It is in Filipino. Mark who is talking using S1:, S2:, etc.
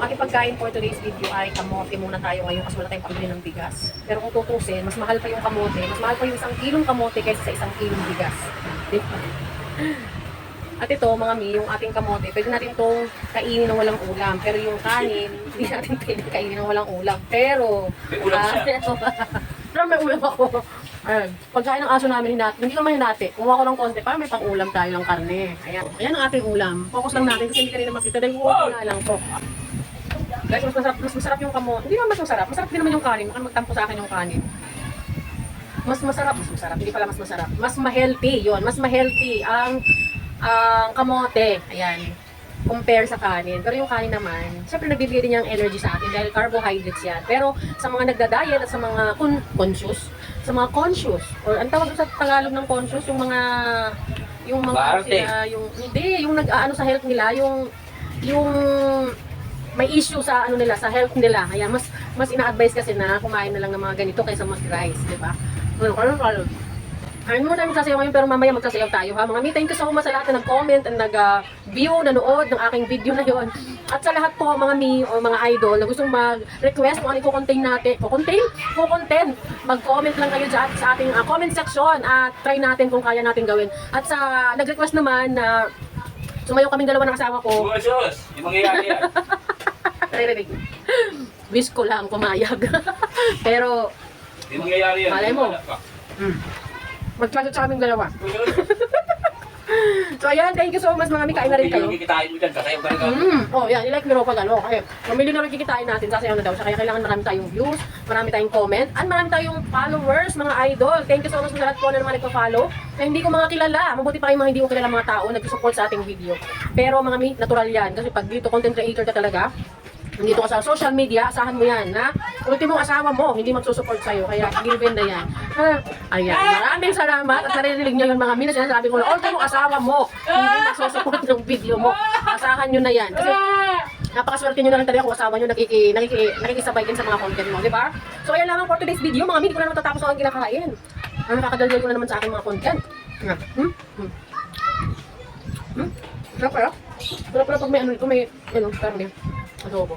S1: ating pagkain for today's video ay kamote muna tayo ngayon kasi wala tayong pambili ng bigas. Pero kung tutusin, mas mahal pa yung kamote, mas mahal pa yung 1 kilong kamote kaysa sa 1 kilong bigas. Diba? At ito, mga mi, yung ating kamote, pwede natin itong kainin ng walang ulam. Pero yung kanin, hindi natin pwede kainin ng walang ulam. Pero,
S2: may ulam siya.
S1: pero may ulam ako. Ayan, pagkain ng aso namin hinati, hindi naman hinati. Kumuha ko ng konti para may pang-ulam tayo ng karne. Ayan, ayan ang ating ulam. Focus lang natin kasi hindi kanina makita. Dahil kuha nga lang to. Guys, mas masarap yung kamote. Hindi naman mas masarap. Masarap din naman yung kanin. Baka magtampo sa akin yung kanin. Mas masarap. Hindi pala mas masarap. Mas ma-healthy yun. Mas ma-healthy ang kamote. Ayan. Compare sa kanin. Pero yung kanin naman, syempre nagbibigay din niyang energy sa atin dahil carbohydrates yan. Pero sa mga nagda-diet at sa mga conscious, or ang tawag sa Tagalog ng conscious, yung mga sila, yung nag-aano sa health nila, yung may issue sa ano nila, sa health nila. Ayan, mas ina-advise kasi na kumain na lang ng mga ganito kaysa mas rice, di ba? Ayun muna magsasayaw ngayon pero mamaya magsasayaw tayo ha. Mga mi, thank you so much sa lahat na nag-comment and nag-view, nanood ng aking video na yon. At sa lahat po mga mi o mga idol na gustong mag-request kung ano i-content natin, content, mag-comment lang kayo dyan sa ating comment section at try natin kung kaya natin gawin. At sa nag-request naman na sumayaw kaming dalawa ng asawa ko.
S2: Sus, yung mangyayari yan.
S1: Naririnig. Wish ko lang pumayag. Pero,
S2: Yung mangyayari yan.
S1: malay mo. Mag-chat sa kaming dalawa. So ayan, thank you so much mga mi, kain na rin kayo.
S2: Yung kikitain mo dyan, kasayaw ka rin ka.
S1: Oh, yan, i-like nyo pag ano. Okay, mamili na rin kikitain natin, sasayaw na daw siya. Kaya kailangan marami tayong views, marami tayong comment, at marami tayong followers, mga idol. Thank you so much sa lahat po na naman nagpa-follow. Na hindi ko mga kilala, mabuti pa kayong mga hindi ko kilala mga tao nag-support sa ating video. Pero mga mi, natural yan. Kasi pag dito content creator ka talaga, dito ka sa social media, asahan mo yan, na ultimong asawa mo, hindi magsusupport sa'yo, kaya given na yan. Ayan, maraming salamat at naririnig nyo yung mga minas, sinasabi ko na ultimong asawa mo, hindi magsusupport ng video mo. Asahan nyo na yan. Kasi napakaswerte nyo na rin talaga kung asawa nyo nakikisabay din sa mga content mo, di ba? So ayan lang for today's video, mga hindi ko na naman tatapos ang kinakain. Ang nakakadaldal ko na naman sa aking mga content. Sarap kaya? Sarap pala pag may karne. Adobo.